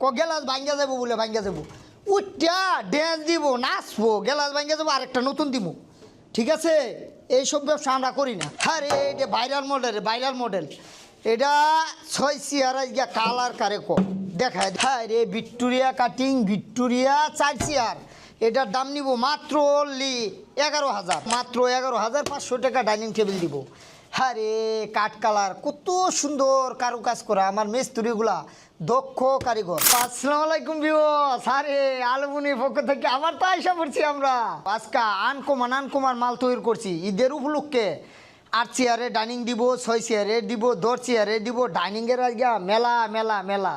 গেলাস ভাঙ্গা যাবো বলে ভাঙ্গা যাবো উঠটা ড্যান্স দিব নাচবো গেলাস ভাঙ্গা যাবো আরেকটা নতুন দিব ঠিক আছে এইসব ব্যবসা আমরা করি না হ্যাঁ রে এটা ভাইরাল মডেল এটা 6 চেয়ার গিয়া কালার কারে কো দেখায় হ্যাঁ রে ভিক্টোরিয়া কাটিং ভিক্টোরিয়া 4 চেয়ার এটার দাম নিব মাত্র অনলি 11,000 মাত্র 11,500 টাকা ডাইনিং টেবিল দিব হ্যাঁ রে কাঠ কালার কত সুন্দর কারুকাজ করা আমার মিস্ত্রিগুলা দক্ষ কারিগর। আসসালামু আলাইকুম ভিউয়ার্স, আরে আলমনির পক্ষ থেকে আবার তো আইসা পড়ছি আমরা আজকে আনকমান মাল তৈরি করছি ঈদের উপলক্ষে। 8 চেয়ারে ডাইনিং দিব, 6 চেয়ারে দিব, 10 চেয়ারে দিব, ডাইনিংয়ের আজকে মেলা মেলা মেলা।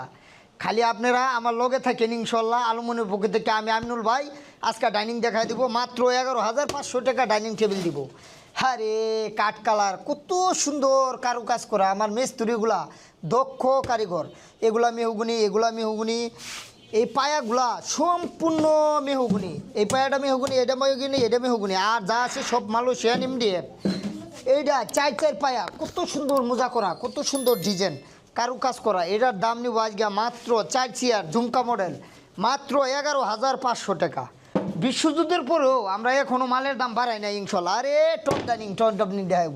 খালি আপনারা আমার লগে থাকেন ইনশাল্লাহ। আলমনির পক্ষ থেকে আমি আমিনুল ভাই আজকে ডাইনিং দেখাই দিব মাত্র 11,500 টাকা ডাইনিং টেবিল দিব। হ্যাঁ রে কাঠ কালার কত সুন্দর কারুকাজ করা আমার মিস্ত্রিগুলা দক্ষ কারিগর। এগুলা মেহগুনি এই পায়াগুলা সম্পূর্ণ মেহগুনি, এই পায়াটা মেহগুনি, এটা মেহগুনি আর যা আছে সব মালয়েশিয়ান এমডিএফ। এইটা 4 পায়া কত সুন্দর মোজা করা, কত সুন্দর ডিজাইন কারুকাজ করা। এটার দাম নিব আজকে মাত্র 4 চেয়ার ঝুমকা মডেল মাত্র 11,500 টাকা। বিশ্বযুদ্ধের পরেও আমরা এখনও মালের দাম বাড়াই না ইনশাল্লাহ। আরে টপ ডাইনিং দেখাইব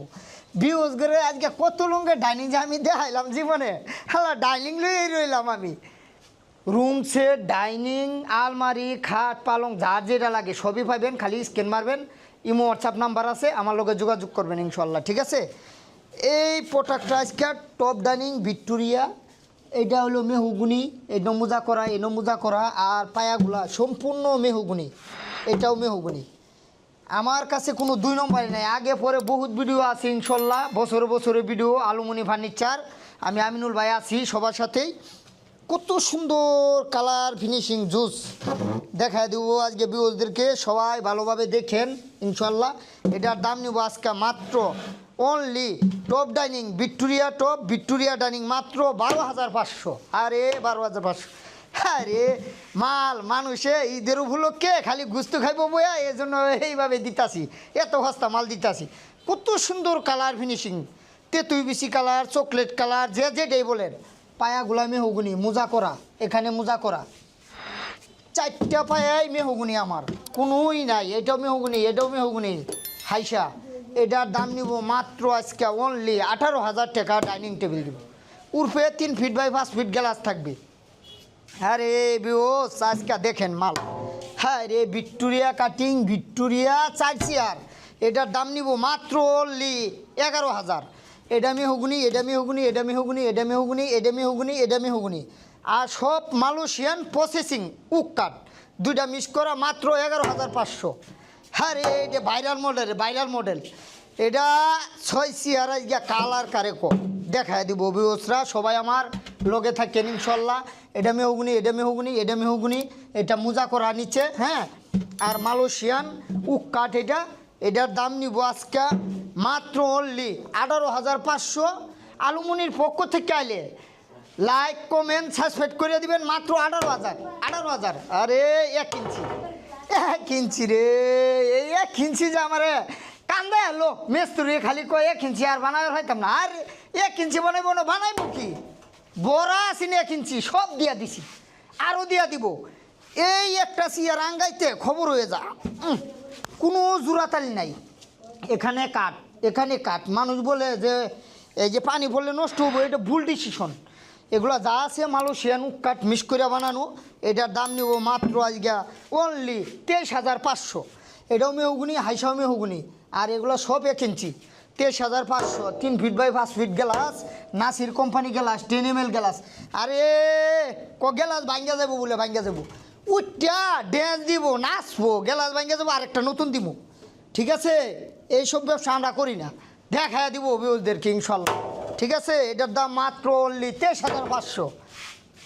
বিউজ করে আজকে কত লঙ্গে ডাইনিং যে আমি দেখাইলাম জীবনে। হ্যাঁ ডাইনিং লইয়েই রইলাম আমি। রুম সেট, ডাইনিং, আলমারি, খাট, পালং যার যেটা লাগে সবই পাবেন, খালি স্ক্যান মারবেন। ইমো হোয়াটসঅ্যাপ নাম্বার আছে, আমার লগে যোগাযোগ করবেন ইনশাল্লাহ ঠিক আছে। এই প্রোডাক্টটা আজকে টপ ডাইনিং ভিক্টোরিয়া, এটা হলো মেহগুনি, এই নমুজা করা আর পায়াগুলা সম্পূর্ণ মেহগুনি, এটাও মেহগুনি। আমার কাছে কোনো 2 নম্বরই নাই, আগে পরে বহুত ভিডিও আছে ইনশাল্লাহ, বছরে ভিডিও আলুমনি ফার্নিচার। আমি আমিনুল ভাই আছি সবার সাথেই। কত সুন্দর কালার ফিনিশিং জুস দেখায় দেবো আজকে ভিউয়ারদেরকে, সবাই ভালোভাবে দেখেন ইনশাল্লাহ। এটার দাম নিব আজকে মাত্র only top dining Victoria dining মাত্র 12,500। আরে 12,500। হ্যাঁ রে মাল মানুষে ঈদের উপলক্ষে খালি গুস্তু খাইব বয়া, এই জন্য এইভাবে দিতাছি, এত সস্তা মাল দিতাছি। কত সুন্দর কালার ফিনিশিং, তেঁতুই বিচি কালার, চকলেট কালার, যেটাই বলেন। পায়াগুলা মেহগুনি মোজা করা, এখানে মোজা করা 4টা পায়াই মেহগুনি, আমার কোনোই নাই। এটাও মেহগুনি হাইসা। এটার দাম নিব মাত্র আজকে অনলি 18,000 টাকা ডাইনিং টেবিল দিব। উর্ফে 3 ফিট বাই 5 ফিট গ্লাস থাকবে। হ্যাঁ রে বিওস আজকে দেখেন মাল। হ্যাঁ রে ভিক্টোরিয়া কাটিং ভিক্টোরিয়া 4 চেয়ার, এটার দাম নিব মাত্র অনলি 11,000। এটা মেহগুনি আর সব মালয়েশিয়ান প্রসেসিং উক কাঠ, 2টা মিক্স করা মাত্র 11,500। হ্যাঁ রে এটা ভাইরাল মডেল এটা 6 চেয়ার গিয়া কালার কারে কো দেখায় দিব বিওসরা, সবাই আমার লগে থাকেন ইনশাল্লাহ। এটা মেহগুনি, এটা মোজা করা নিচে। হ্যাঁ আর মালয়েশিয়ান উক কাঠ এটার দাম নিব আজকে মাত্র অনলি 18,500। আলুমনির পক্ষ থেকে আইলে লাইক কমেন্ট সাবস্ক্রাইব করে দিবেন মাত্র 18,000। আরে 1 ইঞ্চি রে, এই 1 ইঞ্চি যে আমারে কান্দা এলো মেস্তুরি খালি কয় 1 ইঞ্চি আর বানাবার হইতাম না। আর 1 ইঞ্চি বানাইব কি, বড়া আছি না 1 ইঞ্চি সব দিয়া দিছি, আরও দিয়া দিব। এই একটা চেয়ার আঙ্গাইতে খবর হয়ে যা, কোনো জোড়াতালি নাই। এখানে কাঠ মানুষ বলে যে এই যে পানি পড়লে নষ্ট হবো, এটা ভুল ডিসিশন। এগুলো যা আছে মালয়েশিয়ান কাঠ মিক্স করে বানানো। এটার দাম নিব মাত্র আজকে অনলি 23,500। এটাও মেহগুনি, হাইসাও মেহগুনি আর এগুলো সব 1 inch 23,500। 3 feet by 5 feet glass, Nasir company glass, 10 ml glass. আরে গ্লাস ভাঙ্গা যাবো বলে ভাঙ্গা যাবো উঠটা ড্যান্স দিব নাচবো, গ্লাস ভাঙ্গা যাবো আরেকটা নতুন দিব ঠিক আছে। এইসব ব্যবসা আমরা করি না, দেখায় দিব ভিউয়ারদেরকে ইনশাল্লাহ ঠিক আছে। এটার দাম মাত্র অনলি 23,500।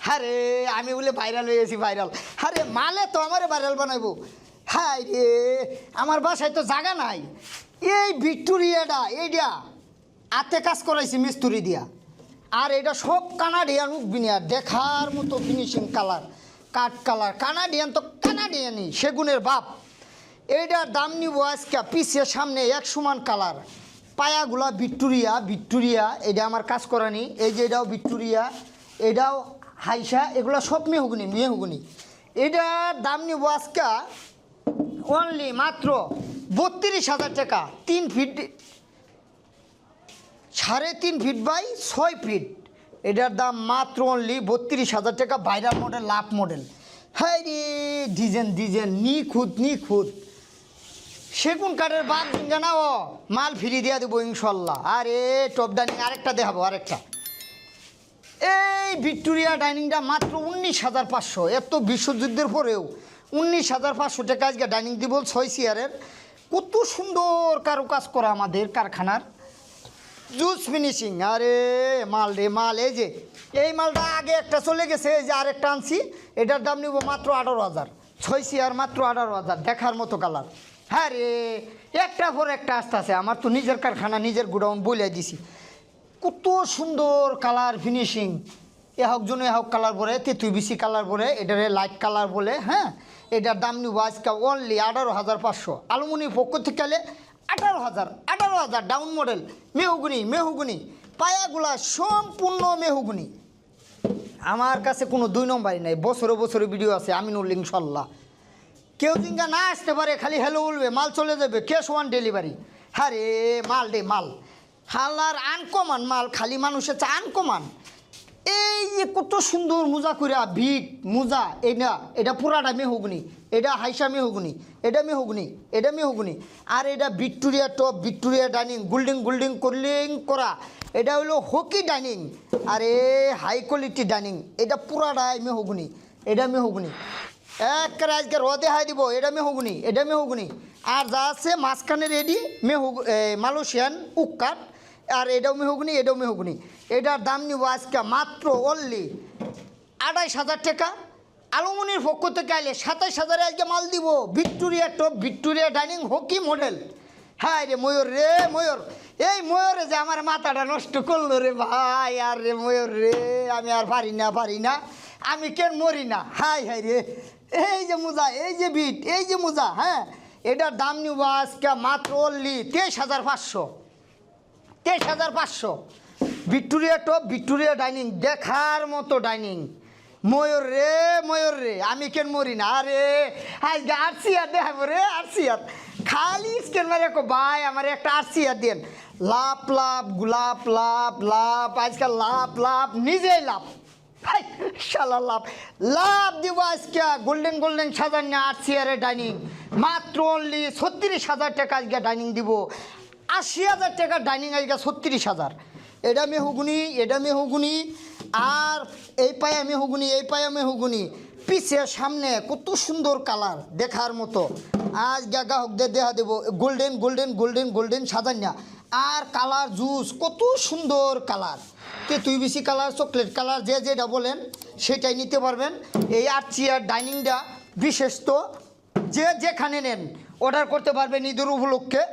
হ্যাঁ রে আমি বলে ভাইরাল হয়েছি হ্যাঁ রে মালে তো আমারে ভাইরাল বানাইবো। হ্যাঁ রে আমার বাসায় তো জায়গা নাই। এই ভিক্টোরিয়াটা এইটা হাতে কাজ করাইছি মিস্ত্রি দিয়া, আর এটা সব কানাডিয়ান উকবিনিয়ার দেখার মতো ফিনিশিং কালার, কাঠ কালার কানাডিয়ানই সেগুনের বাপ। এইটার দাম নিব আজকে পিছের সামনে 1 সমান কালার। পায়াগুলা ভিক্টোরিয়া এটা আমার কাজ করানি। এই যে এটাও ভিক্টোরিয়া, এটাও হাইসা এগুলো সব মেহগুনি। এটার দাম নিব আজকে অনলি মাত্র 32,000 টাকা। 3 ফিট 3.5 ফিট বাই 6 ফিট। এটার দাম মাত্র অনলি 32,000 টাকা। ভাইরাল মডেল, লাভ মডেল। হ্যাঁ রে, ডিজাইন নিখুঁত। সেগুন কাঠের বাদ দিন না, ও মাল ফিরিয়ে দিয়ে দেবো ইনশাল্লাহ। আরে টপ ডাইনিং আরেকটা দেখাবো, আরেকটা। এই ভিক্টোরিয়া ডাইনিংটা মাত্র 19,500। এত বিশ্বযুদ্ধের পরেও 19,500 টাকা আজকে ডাইনিং দিব 6 চেয়ারের। কত সুন্দর কারুকাজ করা আমাদের কারখানার জুস ফিনিশিং। আরে মাল রে মাল। এই মালটা আগে একটা চলে গেছে, এই যে আরেকটা আনছি। এটার দাম নিব মাত্র 18,000। 6 চেয়ার মাত্র 18,000। দেখার মতো কালার। হ্যাঁ রে, একটা পর একটা আসতেছে। আমার তো নিজের কারখানা, নিজের গোডাউন বলে দিছি। কত সুন্দর কালার ফিনিশিং। এ হোক কালার বলে, তেঁতুল বিসি কালার বলে, এটারে লাইট কালার বলে। হ্যাঁ, এটার দাম নিব আজকে অনলি 18,500। আলুমিনি পক্ষ থেকে গেলে 18,000 ডাউন মডেল। মেহগুনি পায়াগুলা সম্পূর্ণ মেহগুনি। আমার কাছে কোনো 2 নম্বরই নাই। বছরে ভিডিও আছে আমিনুল ইনশাল্লাহ। কেউ জিঙ্গা না আসতে পারে, খালি হ্যালো বলবে, মাল চলে যাবে, ক্যাশ অন ডেলিভারি। হ্যাঁ রে মাল হালার আনকমান মাল, খালি মানুষের চা আনকমান। এই যে কত সুন্দর মোজা কইরা ভিট মোজা। এটা পুরাটা মেহগুনি। এটা হাইসা মেহগুনি, এটা মেহগুনি। আর এটা ভিক্টোরিয়া টপ, ভিক্টোরিয়া ডাইনিং, গোল্ডিং করা। এটা হলো হকি ডাইনিং। আরে হাই কোয়ালিটি ডাইনিং। এটা পুরাটাই মেহগুনি। এটা মেহগুনি একবারে আজকে রদে হাই দিব। এটা মেহগুনি। আর যা আছে মাঝখানে রেডি মালয়েশিয়ান উক্কাট। আর এটাও মেহগুনি। এটার দাম নিব আজকে মাত্র অনলি 28,000 টাকা। আলুমিনির পক্ষ থেকে আইলে 27,000 আজকে মাল দিব। Victoria top, Victoria dining, hockey model. হ্যাঁ রে ময়ূর। এই ময়ূরে যে আমার মাথাটা নষ্ট করলো রে ভাই। আর রে ময়ূর রে, আমি আর পারি না। আমি কেন মরি না। হাই রে, এই যে মোজা, এই যে বিট, এই যে মোজা। হ্যাঁ, এটার দাম নিব আজকে মাত্র only 23,500। 23,500। Victoria top, Victoria dining, দেখার মতো ডাইনিং। ময়ূর রে, আমি কেন মরি না। আরে আজকে আরসিয়ার দেখাবো রে, আরসিয়ার। খালি স্কেন মারে ভাই আমার একটা আরসিয়ার দেন। লাভ আজকাল লাভ নিজেই লাভ। শালা লাভ দিব আজকে। গোল্ডেন সাজান 8 চেয়ারের ডাইনিং মাত্র অনলি 36,000 টাকা আজকে ডাইনিং দিব। 80,000 টাকা ডাইনিং আজকে 36,000। এটা মেহগুনি। আর এই পায়া মেহগুনি। পিছে সামনে কত সুন্দর কালার, দেখার মতো। আজ গ্রাহকদের দেখা দেবো গোল্ডেন সাজান্যা। আর কালার জুস, কত সুন্দর কালার। তেঁতুল বিসি কালার, চকলেট কালার, যেটা বলেন সেটাই নিতে পারবেন। এই 8 চেয়ার ডাইনিংটা বিশেষ তো যেখানে নেন অর্ডার করতে পারবেন ঈদের উপলক্ষে।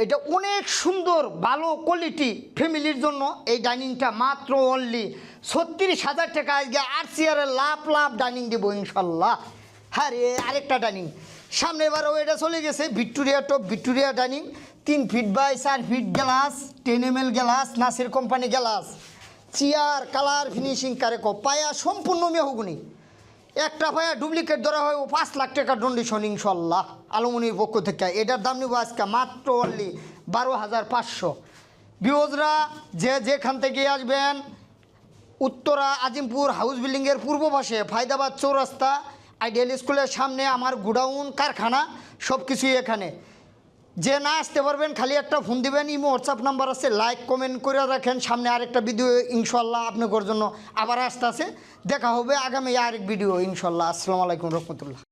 এটা অনেক সুন্দর, ভালো কোয়ালিটি। ফ্যামিলির জন্য এই ডাইনিংটা মাত্র অনলি 36,000 টাকা আজকে 8 চেয়ারের লাভ ডাইনিং দেবো ইনশাল্লাহ। হ্যাঁ রে, আরেকটা ডাইনিং সামনে এবারও এটা চলে গেছে। Victoria top, Victoria dining, 3 feet by 4 feet glass, 10 ml glass, Nasir company glass. Chair colour finishing কারেকো। পায়া সম্পূর্ণ মেহগুনি। একটা পায়া ডুপ্লিকেট ধরা হয় 5 লাখ টাকা ডন্ডিশন ইনশাল্লাহ আলুমিনির পক্ষ থেকে। এটার দাম নিব আজকে মাত্র অনলি 12,500। ভিউজরা যেখান থেকে আসবেন, উত্তরা আজিমপুর হাউস বিল্ডিংয়ের পূর্ব পাশে ফায়দাবাদ চৌরাস্তা, আইডিয়াল স্কুলের সামনে আমার গোডাউন, কারখানা, সব কিছুই এখানে। যে না আসতে পারবেন খালি একটা ফোন দিবেন। ইমো হোয়াটসঅ্যাপ নাম্বার আছে, লাইক কমেন্ট করে রাখেন। সামনে আরেকটা ভিডিও ইনশাল্লাহ আপনাদের জন্য আবার আসতে আছে। দেখা হবে আগামী আরেক ভিডিও ইনশাল্লাহ। আসসালামু আলাইকুম রহমতুল্লাহ।